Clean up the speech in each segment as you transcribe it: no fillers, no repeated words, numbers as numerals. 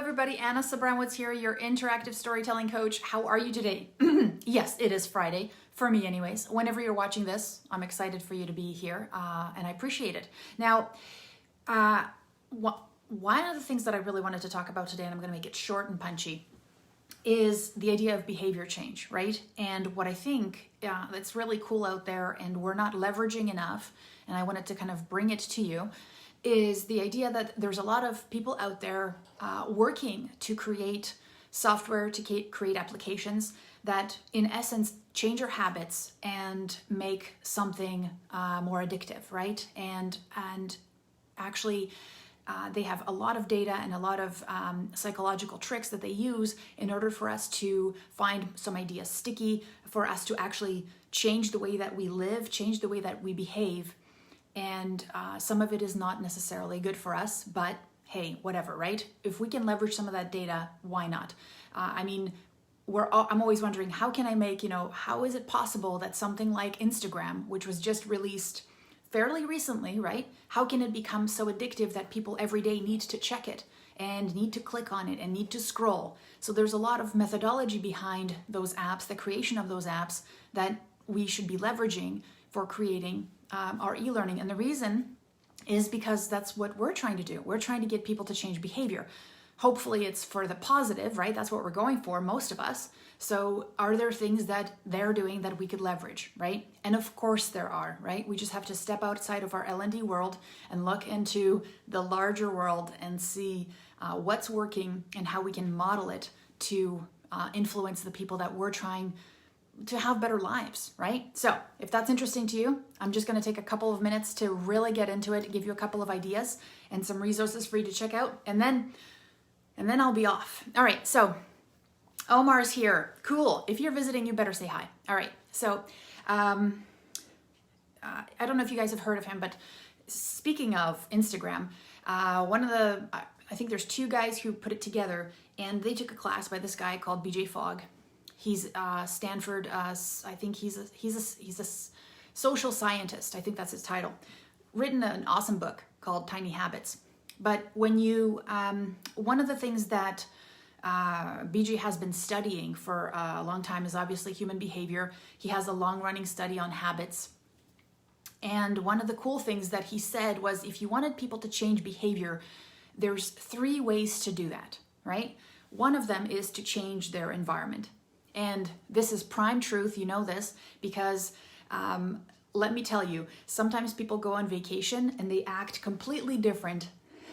everybody, Anna Sabranwitz here, your interactive storytelling coach. How are you today? Yes, it is Friday, for me anyways. Whenever you're watching this, I'm excited for you to be here, and I appreciate it. Now, one of the things that I really wanted to talk about today, and I'm going to make it short and punchy, is the idea of behavior change, right? And what I think that's really cool out there and we're not leveraging enough, and I wanted to kind of bring it to you, is the idea that there's a lot of people out there working to create software, to create applications that in essence change your habits and make something more addictive, right? And actually they have a lot of data and a lot of psychological tricks that they use in order for us to find some ideas sticky, for us to actually change the way that we live, change the way that we behave. And some of it is not necessarily good for us, but hey, whatever, right? If we can leverage some of that data, why not? I'm always wondering, how can I make, how is it possible that something like Instagram, which was just released fairly recently, right? How can it become so addictive that people every day need to check it and need to click on it and need to scroll? So there's a lot of methodology behind those apps, the creation of those apps that we should be leveraging for creating our e-learning. And the reason is because that's what we're trying to do. We're trying to get people to change behavior. Hopefully it's for the positive, right? That's what we're going for, most of us. So are there things that they're doing that we could leverage, right? And of course there are, right? We just have to step outside of our L&D world and look into the larger world and see what's working and how we can model it to influence the people that we're trying to have better lives, right? So if that's interesting to you, I'm just going to take a couple of minutes to really get into it, give you a couple of ideas and some resources for you to check out, and then I'll be off. All right, so Omar's here. Cool. If you're visiting, you better say hi. All right, so I don't know if you guys have heard of him, but speaking of Instagram, I think there's two guys who put it together, and they took a class by this guy called BJ Fogg. He's Stanford. I think he's a social scientist. I think that's his title. Written an awesome book called Tiny Habits. But when you, one of the things that BJ has been studying for a long time is obviously human behavior. He has a long-running study on habits. And one of the cool things that he said was, if you wanted people to change behavior, there's 3 ways to do that, right? One of them is to change their environment. And this is prime truth, you know this, because let me tell you, sometimes people go on vacation and they act completely different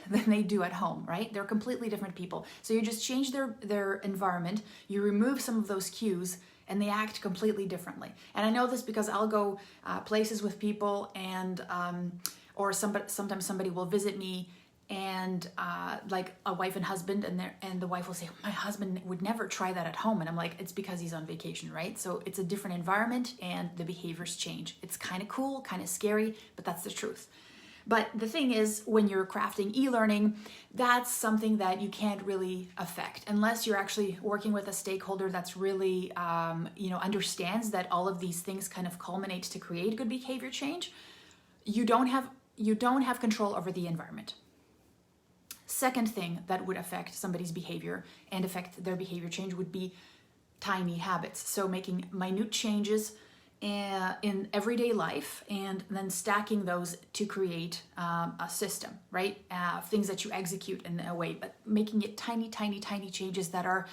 than they do at home, right? They're completely different people. So you just change their environment, you remove some of those cues, and they act completely differently. And I know this because I'll go places with people, and or sometimes somebody will visit me, and like a wife and husband, and the wife will say, my husband would never try that at home. And I'm like, it's because he's on vacation, right? So it's a different environment and the behaviors change. It's kind of cool, kind of scary, but that's the truth. But the thing is, when you're crafting e-learning, that's something that you can't really affect unless you're actually working with a stakeholder that's really, understands that all of these things kind of culminate to create good behavior change. You don't have control over the environment. Second thing that would affect somebody's behavior and affect their behavior change would be tiny habits. So making minute changes in everyday life and then stacking those to create a system, right? Things that you execute in a way, but making it tiny, tiny, tiny changes that are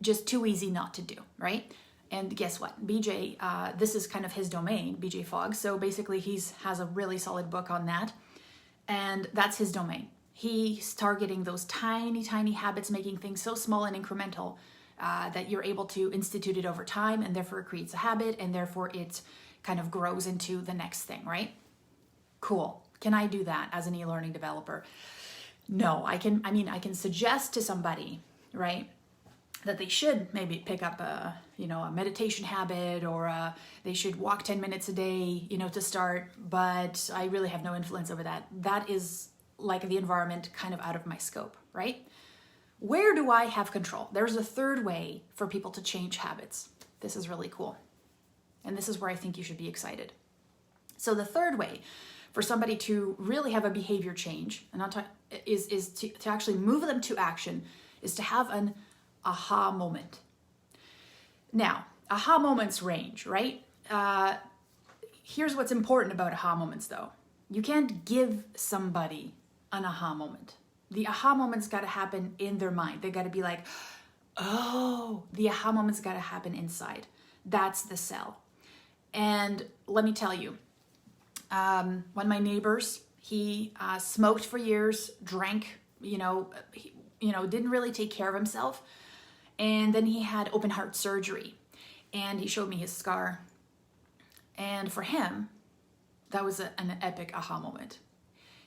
just too easy not to do, right? And guess what? BJ, this is kind of his domain, BJ Fogg. So basically has a really solid book on that, and that's his domain. He's targeting those tiny, tiny habits, making things so small and incremental that you're able to institute it over time, and therefore it creates a habit, and therefore it kind of grows into the next thing, right? Cool. Can I do that as an e-learning developer? No, I can suggest to somebody, right, that they should maybe pick up a meditation habit, or they should walk 10 minutes a day, to start, but I really have no influence over that. That is like the environment kind of out of my scope, right? Where do I have control? There's a third way for people to change habits. This is really cool. And this is where I think you should be excited. So the third way for somebody to really have a behavior change, and is to actually move them to action, is to have an aha moment. Now, aha moments range, right? Here's what's important about aha moments though. You can't give somebody an aha moment. The aha moment's got to happen in their mind. They got to be like, oh, the aha moment's got to happen inside. That's the sell. And let me tell you, one of my neighbors, he smoked for years, drank, didn't really take care of himself. And then he had open heart surgery and he showed me his scar. And for him, that was an epic aha moment.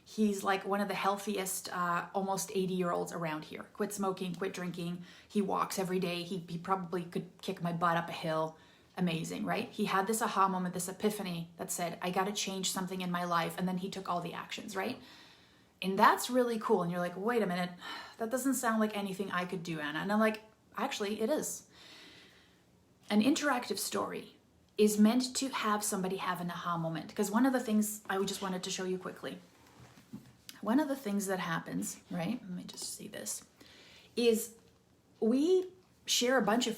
He's like one of the healthiest, almost 80-year-olds around here. Quit smoking, quit drinking. He walks every day. He probably could kick my butt up a hill. Amazing, right? He had this aha moment, this epiphany that said, I got to change something in my life. And then he took all the actions, right? And that's really cool. And you're like, wait a minute, that doesn't sound like anything I could do, Anna. And I'm like, actually, it is. An interactive story is meant to have somebody have an aha moment. Because one of the things I just wanted to show you quickly, one of the things that happens, right? Let me just see this, is we share a bunch of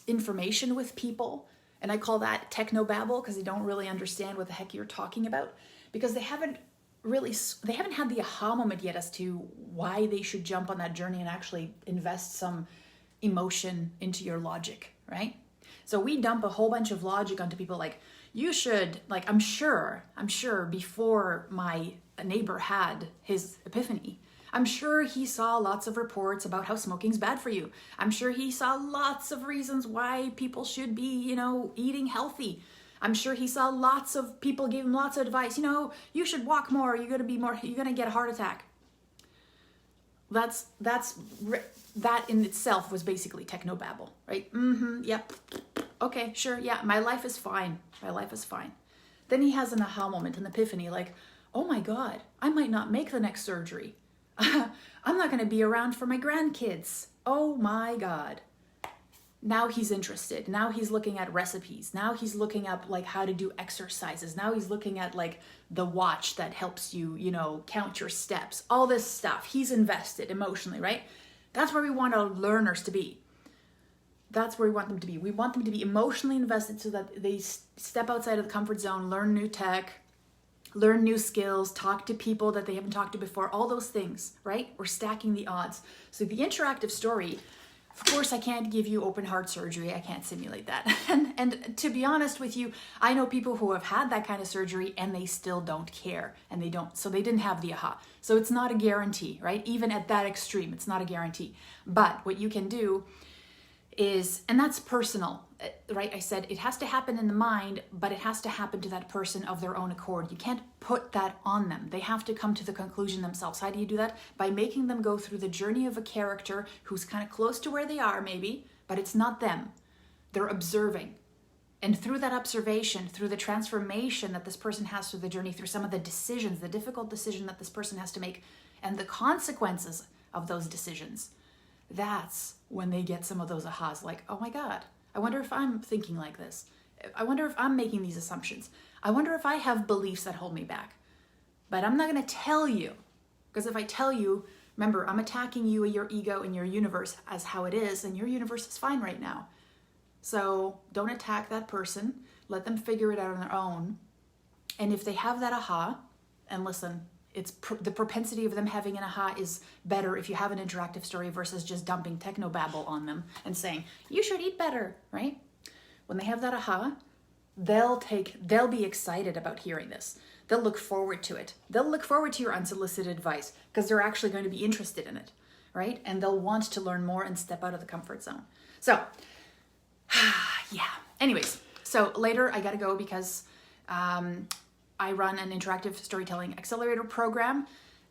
information with people. And I call that Technobabble because they don't really understand what the heck you're talking about because they haven't had the aha moment yet as to why they should jump on that journey and actually invest some emotion into your logic, right? So we dump a whole bunch of logic onto people like, you should, like, I'm sure before my neighbor had his epiphany, I'm sure he saw lots of reports about how smoking's bad for you. I'm sure he saw lots of reasons why people should be, eating healthy. I'm sure he saw lots of people give him lots of advice. You should walk more. You're going to get a heart attack. That in itself was basically Technobabble, right? Yep. Okay, sure. Yeah, my life is fine. Then he has an aha moment, an epiphany, like, oh my God, I might not make the next surgery. I'm not going to be around for my grandkids. Oh my God. Now he's interested. Now he's looking at recipes. Now he's looking up like how to do exercises. Now he's looking at like the watch that helps you, count your steps, all this stuff. He's invested emotionally, right? That's where we want our learners to be. That's where we want them to be. We want them to be emotionally invested so that they step outside of the comfort zone, learn new tech, learn new skills, talk to people that they haven't talked to before, all those things, right? We're stacking the odds. So the interactive story, of course, I can't give you open heart surgery. I can't simulate that. And to be honest with you, I know people who have had that kind of surgery and they still don't care and so they didn't have the aha. So it's not a guarantee, right? Even at that extreme, it's not a guarantee. But what you can do is, and that's personal, right? I said it has to happen in the mind, but it has to happen to that person of their own accord. You can't put that on them. They have to come to the conclusion themselves. How do you do that? By making them go through the journey of a character who's kind of close to where they are maybe, but it's not them. They're observing. And through that observation, through the transformation that this person has through the journey, through some of the decisions, the difficult decision that this person has to make, and the consequences of those decisions, that's when they get some of those ahas, like, oh my God, I wonder if I'm thinking like this. I wonder if I'm making these assumptions. I wonder if I have beliefs that hold me back. But I'm not going to tell you, because if I tell you, remember, I'm attacking you and your ego and your universe as how it is, and your universe is fine right now. So don't attack that person. Let them figure it out on their own. And if they have that aha, and listen, it's the propensity of them having an aha is better if you have an interactive story versus just dumping Technobabble on them and saying, you should eat better, right? When they have that aha, they'll be excited about hearing this. They'll look forward to it. They'll look forward to your unsolicited advice because they're actually going to be interested in it, right? And they'll want to learn more and step out of the comfort zone. So, yeah. Anyways, so later I got to go because I run an interactive storytelling accelerator program.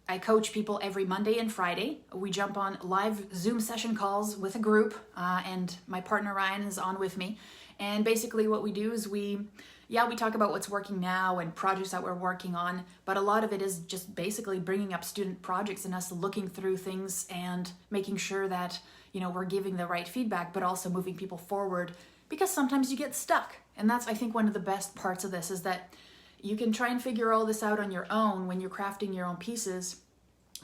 I coach people every Monday and Friday. We jump on live Zoom session calls with a group, and my partner Ryan is on with me. And basically what we do is we talk about what's working now and projects that we're working on, but a lot of it is just basically bringing up student projects and us looking through things and making sure that, we're giving the right feedback, but also moving people forward, because sometimes you get stuck. And that's, I think, one of the best parts of this is that you can try and figure all this out on your own when you're crafting your own pieces,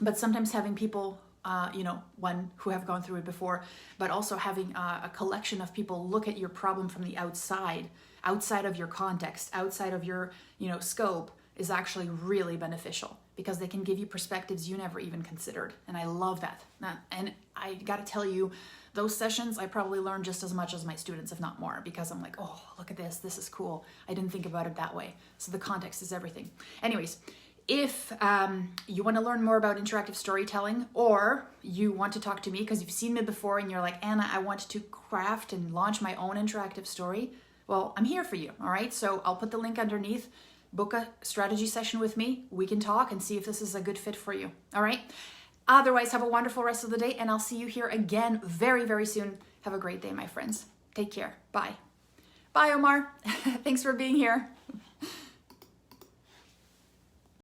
but sometimes having people one who have gone through it before, but also having a collection of people look at your problem from the outside of your context, outside of your, scope, is actually really beneficial because they can give you perspectives you never even considered. And I love that. And I got to tell you, those sessions, I probably learned just as much as my students, if not more, because I'm like, oh, look at this. This is cool. I didn't think about it that way. So the context is everything. Anyways, if you want to learn more about interactive storytelling, or you want to talk to me because you've seen me before and you're like, Anna, I want to craft and launch my own interactive story, well, I'm here for you. All right. So I'll put the link underneath. Book a strategy session with me. We can talk and see if this is a good fit for you. All right. Otherwise, have a wonderful rest of the day, and I'll see you here again very, very soon. Have a great day, my friends. Take care. Bye. Bye, Omar. Thanks for being here.